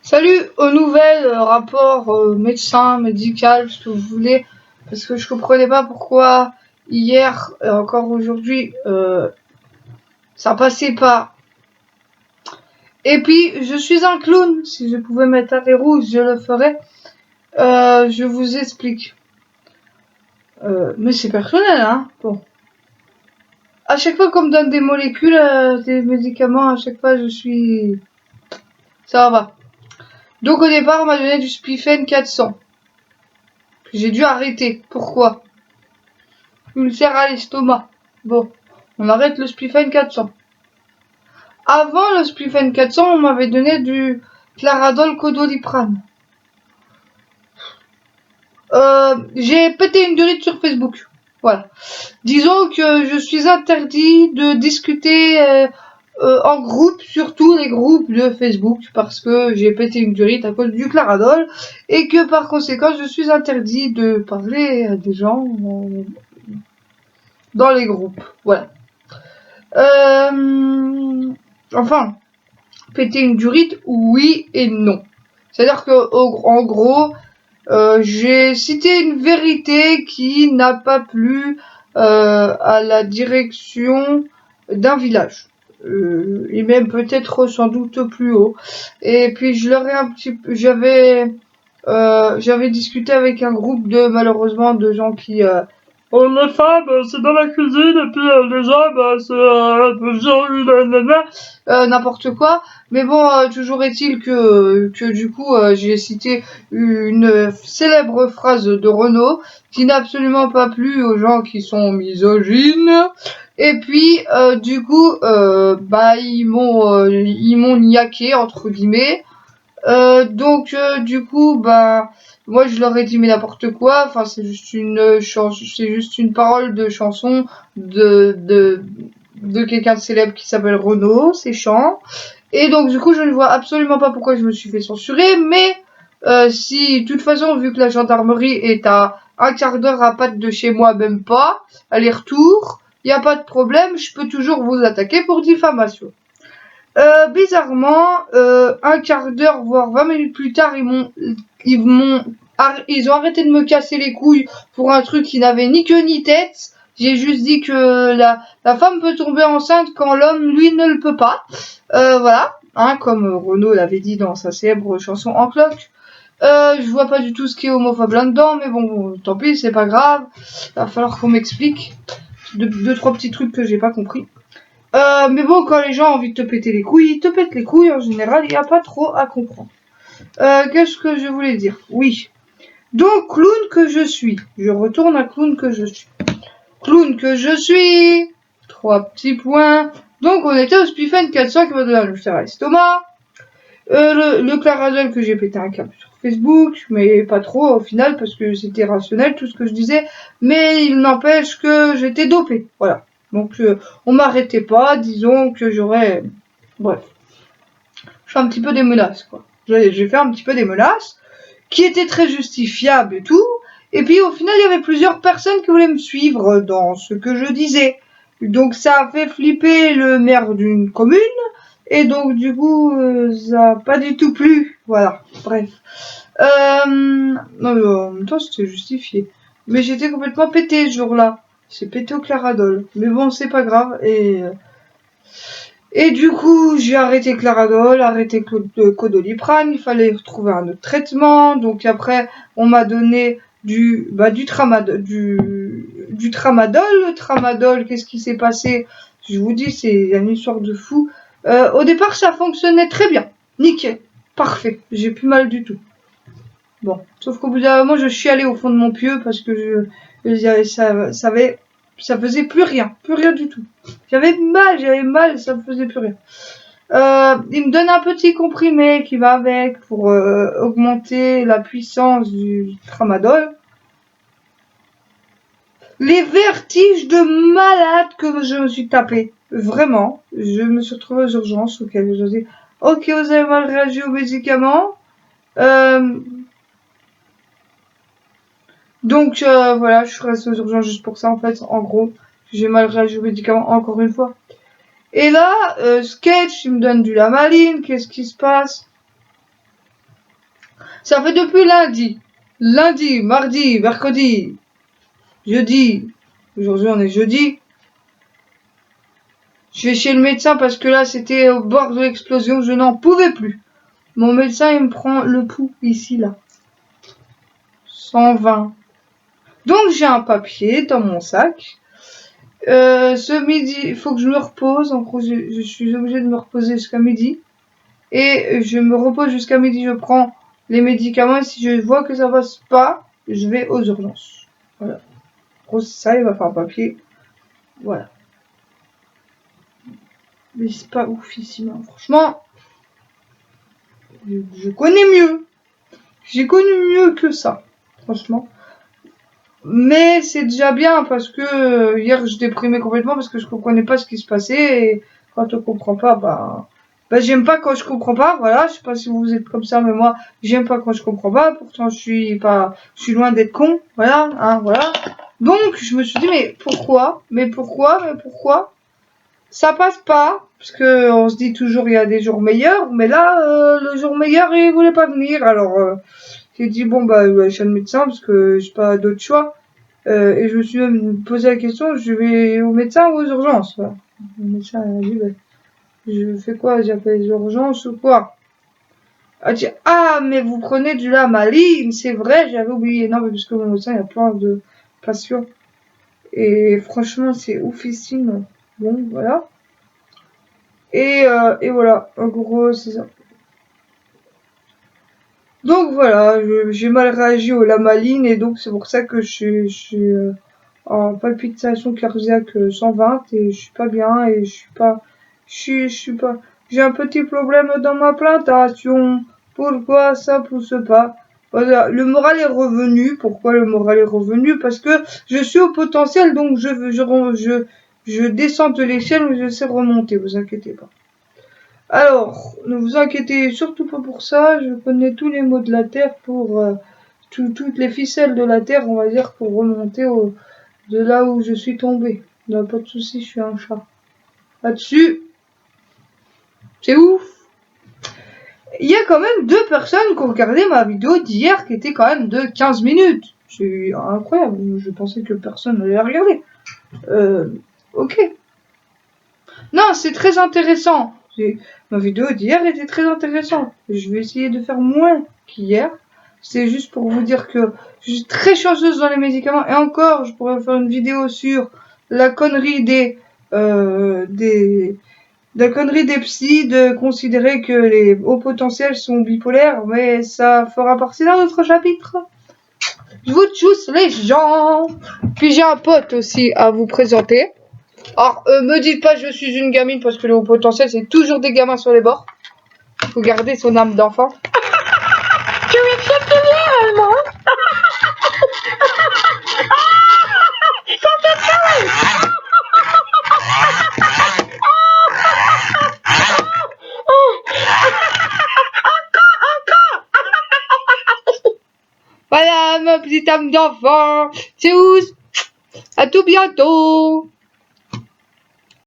Salut aux nouvelles rapports médecin, médical, ce que vous voulez, parce que je comprenais pas pourquoi hier et encore aujourd'hui ça passait pas. Et puis je suis un clown, si je pouvais mettre un des rouges je le ferais. Je vous explique. Mais c'est personnel, hein. Bon. À chaque fois qu'on me donne des molécules, des médicaments, à chaque fois je suis... Ça va. Donc au départ on m'a donné du Spifen 400. J'ai dû arrêter. Pourquoi? Ulcère à l'estomac. Bon, on arrête le Spifen 400. Avant le Spifen 400, on m'avait donné du Claradol Codoliprane. J'ai pété une durite sur Facebook. Voilà. Disons que je suis interdit de discuter en groupe, surtout les groupes de Facebook, parce que j'ai pété une durite à cause du Claradol, et que par conséquent, je suis interdit de parler à des gens dans les groupes. Voilà. Enfin, péter une durite, oui et non. C'est-à-dire que, en gros, j'ai cité une vérité qui n'a pas plu à la direction d'un village. Et même peut-être sans doute plus haut. Et puis je leur ai j'avais discuté avec un groupe de malheureusement de gens qui oh, les femmes, c'est dans la cuisine, et puis les hommes, c'est n'importe quoi. Mais bon, toujours est-il que du coup, j'ai cité une célèbre phrase de Renaud qui n'a absolument pas plu aux gens qui sont misogynes. Et puis, du coup, bah, ils m'ont niaqué, entre guillemets. Donc, du coup, bah, moi, je leur ai dit mais n'importe quoi. Enfin, c'est juste une chanson, c'est juste une parole de chanson de quelqu'un de célèbre qui s'appelle Renaud, c'est chant. Et donc, du coup, je ne vois absolument pas pourquoi je me suis fait censurer. Mais si, de toute façon, vu que la gendarmerie est à un quart d'heure à patte de chez moi, même pas, aller-retour, il n'y a pas de problème. Je peux toujours vous attaquer pour diffamation. Bizarrement, un quart d'heure, voire 20 minutes plus tard, ils ont arrêté de me casser les couilles pour un truc qui n'avait ni queue ni tête. J'ai juste dit que la femme peut tomber enceinte quand l'homme, lui, ne le peut pas. Voilà, hein, comme Renaud l'avait dit dans sa célèbre chanson En cloque. Je vois pas du tout ce qui est homophobe là-dedans, mais bon, tant pis, c'est pas grave. Va falloir qu'on m'explique deux, trois petits trucs que j'ai pas compris. Mais bon, quand les gens ont envie de te péter les couilles, ils te pètent les couilles en général, il n'y a pas trop à comprendre. Qu'est-ce que je voulais dire? Oui. Donc, clown que je suis. Je retourne à clown que je suis. Clown que je suis. 3 petits points. Donc, on était au Spifen 400 qui m'a donné un ulcère à l'estomac. Le Claradol que j'ai pété un câble sur Facebook, mais pas trop au final parce que c'était rationnel tout ce que je disais. Mais il n'empêche que j'étais dopé. Voilà. Donc, on m'arrêtait pas, disons que j'aurais... Bref. Je fais un petit peu des menaces, quoi. J'ai fait un petit peu des menaces, qui étaient très justifiables et tout. Et puis, au final, il y avait plusieurs personnes qui voulaient me suivre dans ce que je disais. Donc, ça a fait flipper le maire d'une commune. Et donc, du coup, ça a pas du tout plu. Voilà. Bref. Non, mais en même temps, c'était justifié. Mais j'étais complètement pété ce jour-là. J'ai pété au Claradol. Mais bon, c'est pas grave. Et du coup, j'ai arrêté Claradol, arrêté Codoliprane. Il fallait retrouver un autre traitement. Donc après, on m'a donné du tramadol. Du tramadol. Le tramadol, qu'est-ce qui s'est passé? Je vous dis, c'est une histoire de fou. Au départ, ça fonctionnait très bien. Nickel. Parfait. J'ai plus mal du tout. Bon, sauf qu'au bout d'un moment, je suis allée au fond de mon pieu parce que ça faisait plus rien du tout. J'avais mal, ça me faisait plus rien. Il me donne un petit comprimé qui va avec pour augmenter la puissance du tramadol. Les vertiges de malade que je me suis tapé, vraiment, je me suis retrouvée aux urgences auxquelles je dis ok, vous avez mal réagi aux médicaments. Donc voilà, je suis restée aux urgences juste pour ça en fait. En gros, j'ai mal réagi aux médicaments encore une fois. Et là, Sketch, il me donne du Lamaline. Qu'est-ce qui se passe? Ça fait depuis lundi. Lundi, mardi, mercredi, jeudi. Aujourd'hui, on est jeudi. Je vais chez le médecin parce que là, c'était au bord de l'explosion. Je n'en pouvais plus. Mon médecin, il me prend le pouls ici, là. 120. Donc, j'ai un papier dans mon sac. Ce midi, il faut que je me repose. En gros, je suis obligée de me reposer jusqu'à midi. Et je me repose jusqu'à midi. Je prends les médicaments. Et si je vois que ça passe pas, je vais aux urgences. Voilà. En gros, c'est ça, il va faire un papier. Voilà. Mais c'est pas oufissime, hein. Franchement, je connais mieux. J'ai connu mieux que ça. Franchement. Mais c'est déjà bien parce que hier je déprimais complètement parce que je comprenais pas ce qui se passait et quand on comprend pas, bah j'aime pas quand je comprends pas, voilà, je sais pas si vous êtes comme ça, mais moi j'aime pas quand je comprends pas, pourtant je suis loin d'être con, voilà, hein, voilà. Donc je me suis dit mais pourquoi, ça passe pas, parce que on se dit toujours il y a des jours meilleurs, mais là le jour meilleur il voulait pas venir, alors j'ai dit bon bah je vais chez le médecin parce que j'ai pas d'autre choix. Et je me suis même posé la question, je vais au médecin ou aux urgences, voilà. Le médecin a dit bah, je fais quoi, j'appelle les urgences ou quoi? Ah, dit, ah mais vous prenez du Lamaline, c'est vrai, j'avais oublié. Non mais parce que mon médecin il y a plein de patients. Et franchement c'est oufissime. Bon voilà. Et voilà, en gros c'est ça. Donc voilà, j'ai mal réagi au Lamaline et donc c'est pour ça que je suis en palpitation cardiaque 120 et je suis pas bien et je suis pas, j'ai un petit problème dans ma plantation. Pourquoi ça pousse pas? Voilà, le moral est revenu. Pourquoi le moral est revenu? Parce que je suis au potentiel donc je descends de l'échelle mais je sais remonter, vous inquiétez pas. Alors, ne vous inquiétez surtout pas pour ça, je connais tous les mots de la Terre pour toutes les ficelles de la Terre, on va dire, pour remonter de là où je suis tombé. Non, pas de souci, je suis un chat. Là-dessus, c'est ouf. Il y a quand même 2 personnes qui ont regardé ma vidéo d'hier qui était quand même de 15 minutes. C'est incroyable, je pensais que personne n'allait la regarder. Ok. Non, c'est très intéressant. Ma vidéo d'hier était très intéressante. Je vais essayer de faire moins qu'hier. C'est juste pour vous dire que je suis très chanceuse dans les médicaments. Et encore, je pourrais faire une vidéo sur la connerie la connerie des psys de considérer que les hauts potentiels sont bipolaires. Mais ça fera partie d'un autre chapitre. Je vous tchuss les gens. Puis j'ai un pote aussi à vous présenter. Alors, me dites pas je suis une gamine parce que le haut potentiel c'est toujours des gamins sur les bords. Faut garder son âme d'enfant. Tu m'acceptes bien, moi. Ça fait peur. Voilà ma petite âme d'enfant. C'est où? À tout bientôt.